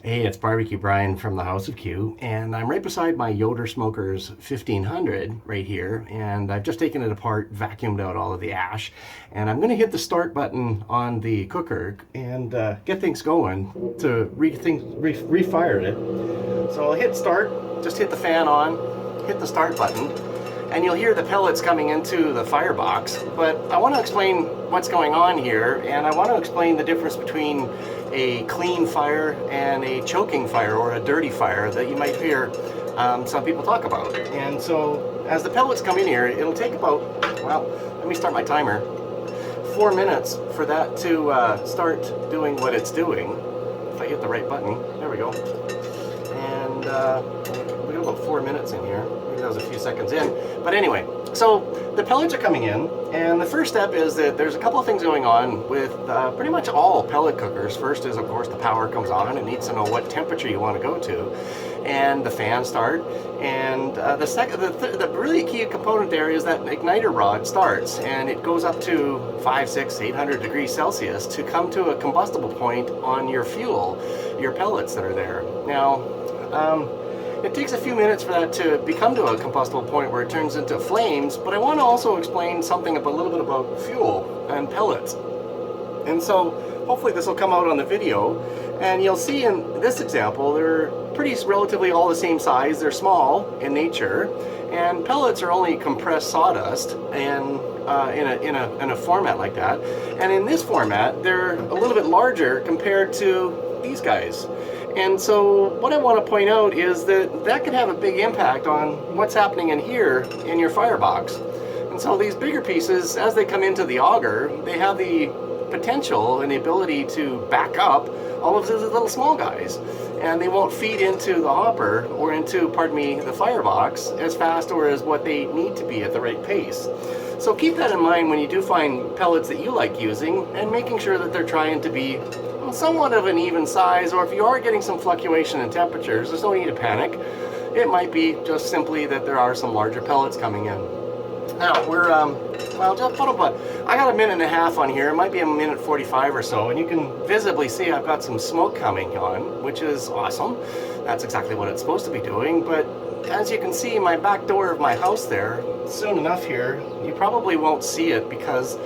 Hey, it's BBQ Brian from the House of Q, and I'm right beside my Yoder Smokers 1500 right here, and I've just taken it apart, vacuumed out all of the ash, and I'm going to hit the start button on the cooker and get things going to refire it. So I'll hit start, just hit the fan on, hit the start button, and you'll hear the pellets coming into the firebox. But I want to explain what's going on here, and I want to explain the difference between a clean fire and a choking fire or a dirty fire that you might hear some people talk about. And so as the pellets come in here, it'll take about, well, let me start my timer, 4 minutes for that to start doing what it's doing. If I hit the right button, there we go. And we got about 4 minutes in here. Maybe that was a few seconds in. But anyway, so the pellets are coming in, and the first step is that there's a couple of things going on with pretty much all pellet cookers. First is, of course, the power comes on. It needs to know what temperature you want to go to, and the fan start. And the really key component there is that igniter rod starts, and it goes up to 500, 600, 800 degrees Celsius to come to a combustible point on your fuel, your pellets that are there. Now, it takes a few minutes for that to become to a combustible point where it turns into flames, but I want to also explain something a little bit about fuel and pellets. And so hopefully this will come out on the video, and you'll see in this example they're relatively all the same size. They're small in nature, and pellets are only compressed sawdust and in a format like that. And in this format they're a little bit larger compared to these guys. And so what I want to point out is that could have a big impact on what's happening in here in your firebox. And so these bigger pieces, as they come into the auger, they have the potential and the ability to back up all of these little small guys. And they won't feed into the hopper or into, pardon me, the firebox as fast or as what they need to be at the right pace. So keep that in mind when you do find pellets that you like using, and making sure that they're trying to be somewhat of an even size, or if you are getting some fluctuation in temperatures, there's no need to panic. It might be just simply that there are some larger pellets coming in. Now we're well, just put up I got a minute and a half on here. It might be a minute 45 or so, and you can visibly see I've got some smoke coming on, which is awesome. That's exactly what it's supposed to be doing. But as you can see, my back door of my house there, soon enough here, you probably won't see it because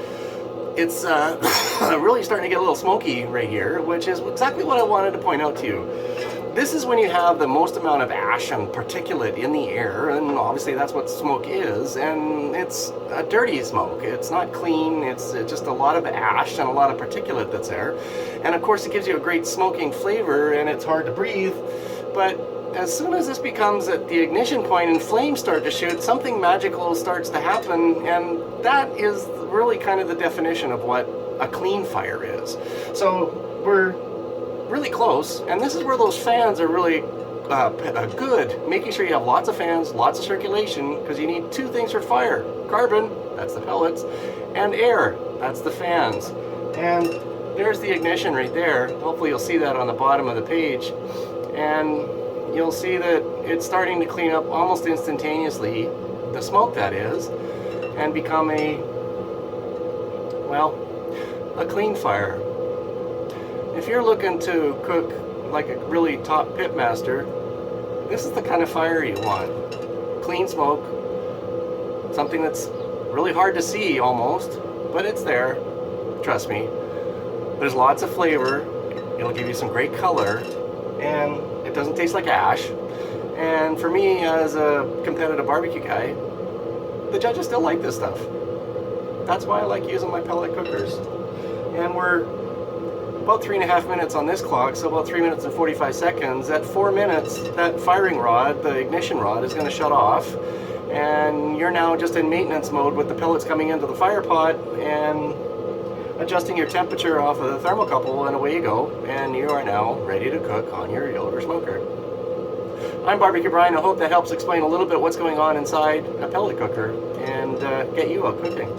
it's really starting to get a little smoky right here, which is exactly what I wanted to point out to you. This is when you have the most amount of ash and particulate in the air, and obviously that's what smoke is, and it's a dirty smoke. It's not clean, it's just a lot of ash and a lot of particulate that's there. And of course it gives you a great smoking flavor, and it's hard to breathe, but as soon as this becomes at the ignition point and flames start to shoot, something magical starts to happen, and that is really kind of the definition of what a clean fire is. So we're really close, and this is where those fans are really good, making sure you have lots of fans, lots of circulation, because you need two things for fire: carbon, that's the pellets, and air, that's the fans. And there's the ignition right there. Hopefully you'll see that on the bottom of the page, and you'll see that it's starting to clean up almost instantaneously, the smoke that is, and become a clean fire. If you're looking to cook like a really top pitmaster, this is the kind of fire you want. Clean smoke, something that's really hard to see almost, but it's there, trust me. There's lots of flavor, it'll give you some great color, and it doesn't taste like ash. And for me, as a competitive barbecue guy, the judges still like this stuff. That's why I like using my pellet cookers. And we're about 3.5 minutes on this clock, so about 3 minutes and 45 seconds. At 4 minutes, that firing rod, the ignition rod, is going to shut off, and you're now just in maintenance mode with the pellets coming into the fire pot and adjusting your temperature off of the thermocouple, and away you go, and you are now ready to cook on your Yoder smoker. I'm BBQ Brian. I hope that helps explain a little bit what's going on inside a pellet cooker and get you out cooking.